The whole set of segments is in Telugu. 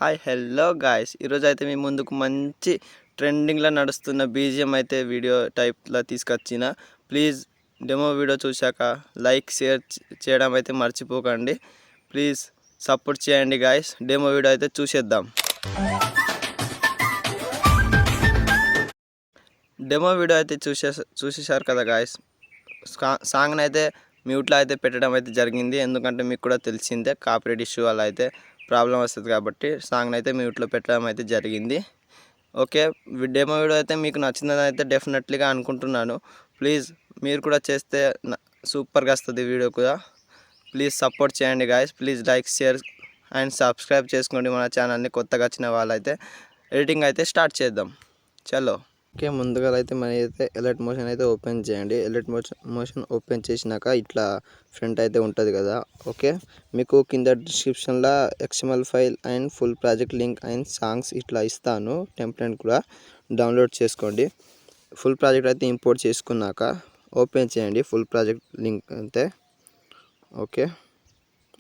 హాయ్ హలో గాయ్స్, ఈరోజు అయితే మీ ముందుకు మంచి ట్రెండింగ్లో నడుస్తున్న బీజిఎం అయితే వీడియో టైప్లో తీసుకొచ్చిన. ప్లీజ్ డెమో వీడియో చూశాక లైక్ షేర్ చేయడం అయితే మర్చిపోకండి. ప్లీజ్ సపోర్ట్ చేయండి గాయ్స్. డెమో వీడియో అయితే చూసేద్దాం. డెమో వీడియో అయితే చూసేశారు కదా గాయ్స్. సాంగ్ని అయితే మ్యూట్లో అయితే పెట్టడం అయితే జరిగింది, ఎందుకంటే మీకు కూడా తెలిసిందే కాపీరైట్ ఇష్యూ అలా అయితే ప్రాబ్లం వస్తుంది కాబట్టి సాంగ్ని అయితే మ్యూట్లో పెట్టడం అయితే జరిగింది. ఓకే, డెమో వీడియో అయితే మీకు నచ్చిందని అయితే డెఫినెట్లీగా అనుకుంటున్నాను. ప్లీజ్ మీరు కూడా చేస్తే సూపర్గా వస్తుంది వీడియో కూడా. ప్లీజ్ సపోర్ట్ చేయండి guys. Please like share and subscribe చేసుకోండి మన ఛానల్ని. కొత్తగా వచ్చిన వాళ్ళైతే ఎడిటింగ్ అయితే స్టార్ట్ చేద్దాం. చలో. ఓకే, ముందుగా అయితే మన అయితే ఎలర్ట్ మోషన్ అయితే ఓపెన్ చేయండి. ఎలర్ట్ మోషన్ ఓపెన్ చేసినాక ఇట్లా ఫ్రంట్ అయితే ఉంటుంది కదా. ఓకే, మీకు కింద డిస్క్రిప్షన్లో XML file and full project link and songs ఇట్లా ఇస్తాను. టెంప్లెట్ కూడా డౌన్లోడ్ చేసుకోండి. ఫుల్ ప్రాజెక్ట్ అయితే ఇంపోర్ట్ చేసుకున్నాక ఓపెన్ చేయండి ఫుల్ ప్రాజెక్ట్ లింక్ అయితే. ఓకే,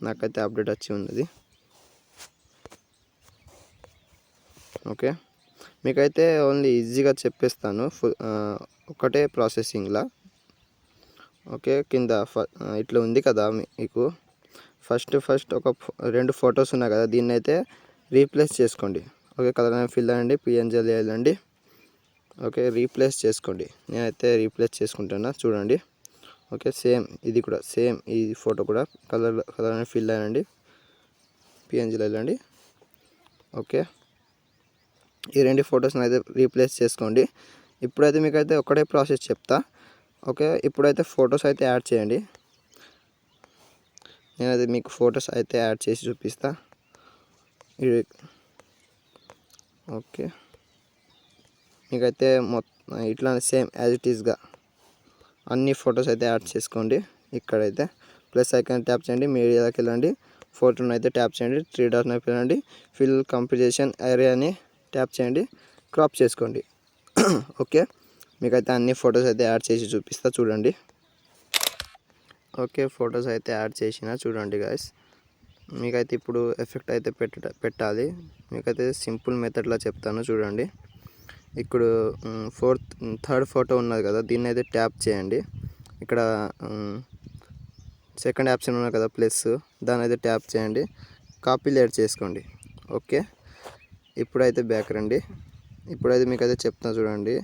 నాకైతే అప్డేట్ వచ్చి ఉన్నది. ఓకే, మీకైతే ఓన్లీ ఈజీగా చెప్పేస్తాను, ఒకటే ప్రాసెసింగ్లా. ఓకే, కింద ఇట్లా ఉంది కదా మీకు. ఫస్ట్ ఒక 2 ఫొటోస్ ఉన్నాయి కదా, దీన్ని అయితే రీప్లేస్ చేసుకోండి. ఓకే, కలర్ అండ్ ఫిల్ అండి, PNG వెళ్ళండి. ఓకే, రీప్లేస్ చేసుకోండి. నేనైతే రీప్లేస్ చేసుకుంటున్నా, చూడండి. ఓకే, సేమ్ ఇది కూడా సేమ్, ఈ ఫోటో కూడా కలర్ అండ్ ఫిల్ అయ్యండి, PNGలో వెళ్ళండి. ఓకే, ఈ 2 ఫొటోస్ని అయితే రీప్లేస్ చేసుకోండి. ఇప్పుడైతే మీకైతే ఒకటే ప్రాసెస్ చెప్తా. ఓకే, ఇప్పుడైతే ఫొటోస్ అయితే యాడ్ చేయండి. నేనైతే మీకు ఫొటోస్ అయితే యాడ్ చేసి చూపిస్తా. ఓకే, మీకైతే మొత్తం ఇట్లా సేమ్ యాజ్ ఇట్ ఈస్గా అన్ని ఫొటోస్ అయితే యాడ్ చేసుకోండి. ఇక్కడైతే ప్లస్ ఐకాన్ ట్యాప్ చేయండి, మీడియాకి వెళ్ళండి, ఫోటోని అయితే ట్యాప్ చేయండి, 3 డాట్ని వెళ్ళండి, ఫిల్ కంపోజిషన్ ఏరియా అని ట్యాప్ చేయండి, క్రాప్ చేసుకోండి. ఓకే, మీకైతే అన్ని ఫొటోస్ అయితే యాడ్ చేసి చూపిస్తా, చూడండి. ఓకే, ఫొటోస్ అయితే యాడ్ చేసిన, చూడండి గాయస్. మీకైతే ఇప్పుడు ఎఫెక్ట్ అయితే పెట్టాలి. మీకైతే సింపుల్ మెథడ్లో చెప్తాను, చూడండి. ఇప్పుడు థర్డ్ ఫోటో ఉన్నది కదా, దీన్ని అయితే ట్యాప్ చేయండి. ఇక్కడ సెకండ్ ఆప్షన్ ఉన్నది కదా ప్లస్, దాన్ని అయితే ట్యాప్ చేయండి, కాపీ లేట్ చేసుకోండి. ఓకే, ఇప్పుడైతే బ్యాక్ రండి. ఇప్పుడైతే మీకైతే చెప్తాను, చూడండి.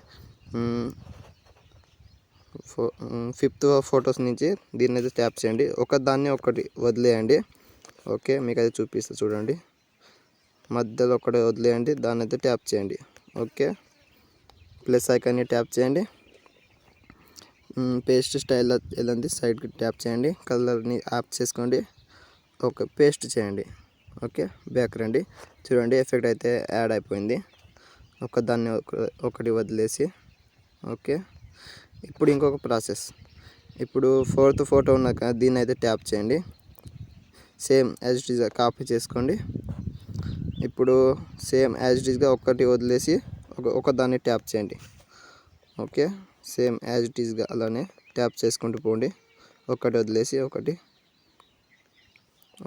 5th ఫొటోస్ నుంచి దీన్ని అయితే ట్యాప్ చేయండి, ఒకదాన్ని ఒకటి వదిలేయండి. ఓకే, మీకైతే చూపిస్తా, చూడండి. మధ్యలో ఒకటి వదిలేయండి, దాన్ని అయితే ట్యాప్ చేయండి. ఓకే, ప్లస్ ఐకాన్ని ట్యాప్ చేయండి, పేస్ట్ స్టైల్ వెళ్ళండి, సైడ్కి ట్యాప్ చేయండి, కలర్ని ఆఫ్ చేసుకోండి. ఓకే, పేస్ట్ చేయండి. ఓకే, బ్యాక్ రండి, చూడండి. ఎఫెక్ట్ అయితే యాడ్ అయిపోయింది, ఒకదాన్ని ఒకటి వదిలేసి. ఓకే, ఇప్పుడు ఇంకొక ప్రాసెస్. ఇప్పుడు 4th ఫోటో ఉన్నాక దీన్ని అయితే ట్యాప్ చేయండి, సేమ్ యాజ్ ఇట్ ఈస్గా కాపీ చేసుకోండి. ఇప్పుడు సేమ్ యాజ్ ఇట్ ఈస్గా ఒకటి వదిలేసి ఒకదాన్ని ట్యాప్ చేయండి. ఓకే, సేమ్ యాజ్ ఇట్ ఈస్గా అలానే ట్యాప్ చేసుకుంటూ పోండి, ఒకటి వదిలేసి ఒకటి.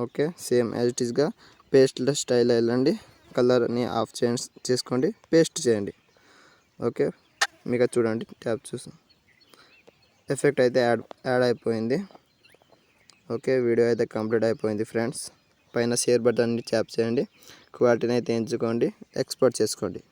ఓకే, సేమ్ యాజ్ ఇట్ ఈస్గా పేస్ట్ స్టైల్ వెళ్ళండి, కలర్ని ఆఫ్ చేసుకోండి, పేస్ట్ చేయండి. ఓకే, మీకు చూడండి, ట్యాప్ చూసి ఎఫెక్ట్ అయితే యాడ్ అయిపోయింది. ఓకే, వీడియో అయితే కంప్లీట్ అయిపోయింది ఫ్రెండ్స్. పైన షేర్ బటన్ని ట్యాప్ చేయండి, క్వాలిటీని అయితే ఎంచుకోండి, ఎక్స్పోర్ట్ చేసుకోండి.